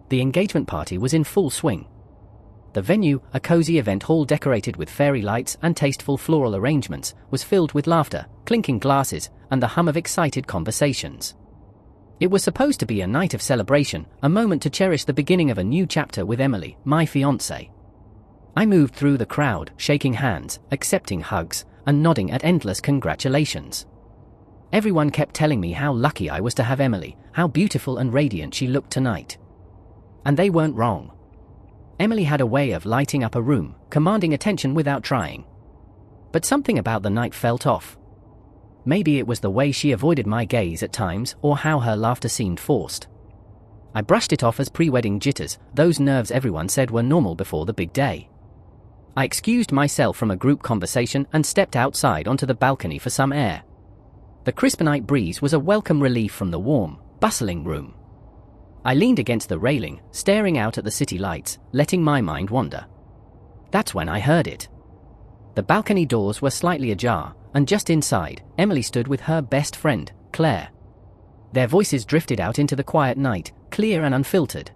the engagement party was in full swing. The venue, a cozy event hall decorated with fairy lights and tasteful floral arrangements, was filled with laughter, clinking glasses, and the hum of excited conversations. It was supposed to be a night of celebration, a moment to cherish the beginning of a new chapter with Emily, my fiancée. I moved through the crowd, shaking hands, accepting hugs, and nodding at endless congratulations. Everyone kept telling me how lucky I was to have Emily, how beautiful and radiant she looked tonight. And they weren't wrong. Emily had a way of lighting up a room, commanding attention without trying. But something about the night felt off. Maybe it was the way she avoided my gaze at times, or how her laughter seemed forced. I brushed it off as pre-wedding jitters, those nerves everyone said were normal before the big day. I excused myself from a group conversation and stepped outside onto the balcony for some air. The crisp night breeze was a welcome relief from the warm, bustling room. I leaned against the railing, staring out at the city lights, letting my mind wander. That's when I heard it. The balcony doors were slightly ajar, and just inside, Emily stood with her best friend, Claire. Their voices drifted out into the quiet night, clear and unfiltered.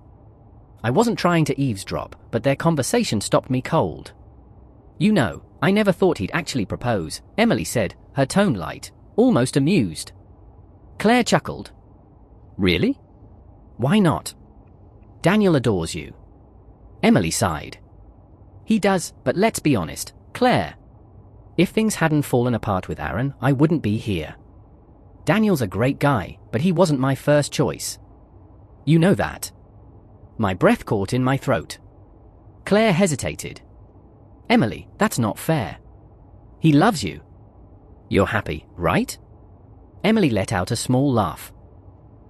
I wasn't trying to eavesdrop, but their conversation stopped me cold. "You know, I never thought he'd actually propose," Emily said, her tone light, almost amused. Claire chuckled. "Really? Why not? Daniel adores you." Emily sighed. "He does, but let's be honest, Claire. If things hadn't fallen apart with Aaron, I wouldn't be here. Daniel's a great guy, but he wasn't my first choice. You know that." My breath caught in my throat. Claire hesitated. "Emily, that's not fair. He loves you. You're happy, right?" Emily let out a small laugh.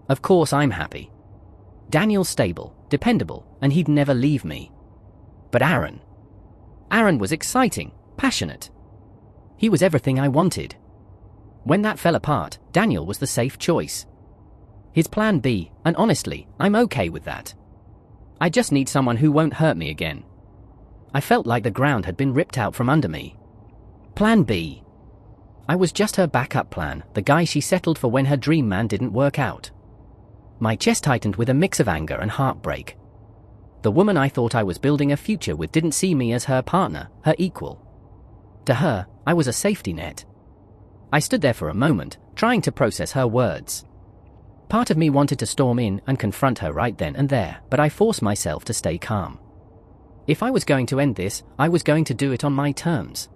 "Of course I'm happy. Daniel's stable, dependable, and he'd never leave me. But Aaron was exciting, passionate. He was everything I wanted. When that fell apart, Daniel was the safe choice. His plan B, and honestly, I'm okay with that. I just need someone who won't hurt me again." I felt like the ground had been ripped out from under me. Plan B. I was just her backup plan, the guy she settled for when her dream man didn't work out. My chest tightened with a mix of anger and heartbreak. The woman I thought I was building a future with didn't see me as her partner, her equal. To her, I was a safety net. I stood there for a moment, trying to process her words. Part of me wanted to storm in and confront her right then and there, but I forced myself to stay calm. If I was going to end this, I was going to do it on my terms.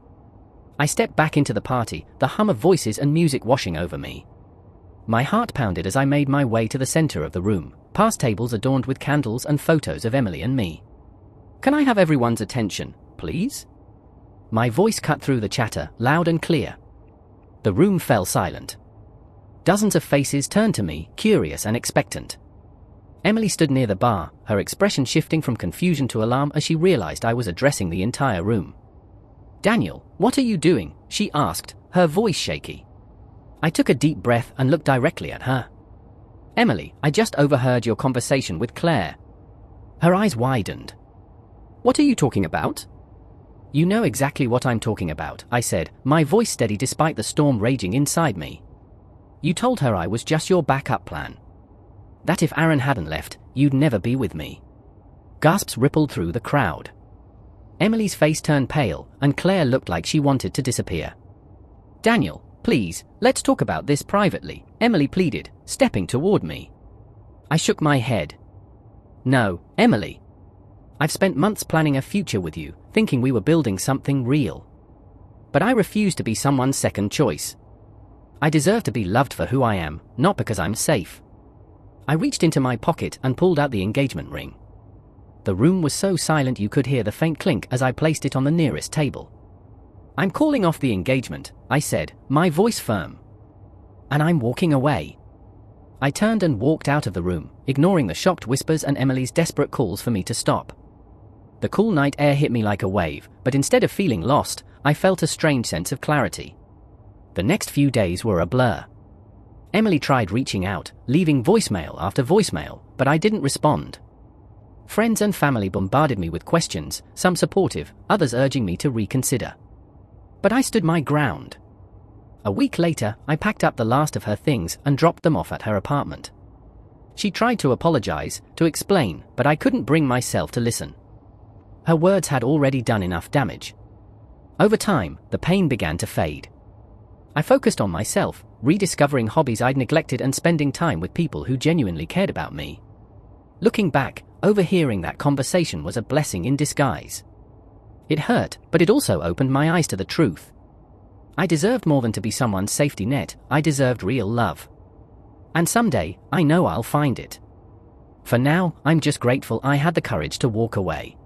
I stepped back into the party, the hum of voices and music washing over me. My heart pounded as I made my way to the center of the room, past tables adorned with candles and photos of Emily and me. "Can I have everyone's attention, please?" My voice cut through the chatter, loud and clear. The room fell silent. Dozens of faces turned to me, curious and expectant. Emily stood near the bar, her expression shifting from confusion to alarm as she realized I was addressing the entire room. "Daniel, what are you doing?" she asked, her voice shaky. I took a deep breath and looked directly at her. "Emily, I just overheard your conversation with Claire." Her eyes widened. "What are you talking about?" "You know exactly what I'm talking about," I said, my voice steady despite the storm raging inside me. "You told her I was just your backup plan. That if Aaron hadn't left, you'd never be with me." Gasps rippled through the crowd. Emily's face turned pale, and Claire looked like she wanted to disappear. "Daniel, please, let's talk about this privately," Emily pleaded, stepping toward me. I shook my head. "No, Emily. I've spent months planning a future with you, thinking we were building something real. But I refuse to be someone's second choice. I deserve to be loved for who I am, not because I'm safe." I reached into my pocket and pulled out the engagement ring. The room was so silent you could hear the faint clink as I placed it on the nearest table. "I'm calling off the engagement," I said, my voice firm. "And I'm walking away." I turned and walked out of the room, ignoring the shocked whispers and Emily's desperate calls for me to stop. The cool night air hit me like a wave, but instead of feeling lost, I felt a strange sense of clarity. The next few days were a blur. Emily tried reaching out, leaving voicemail after voicemail, but I didn't respond. Friends and family bombarded me with questions, some supportive, others urging me to reconsider. But I stood my ground. A week later, I packed up the last of her things and dropped them off at her apartment. She tried to apologize, to explain, but I couldn't bring myself to listen. Her words had already done enough damage. Over time, the pain began to fade. I focused on myself, rediscovering hobbies I'd neglected and spending time with people who genuinely cared about me. Looking back, overhearing that conversation was a blessing in disguise. It hurt, but it also opened my eyes to the truth. I deserved more than to be someone's safety net. I deserved real love. And someday, I know I'll find it. For now, I'm just grateful I had the courage to walk away.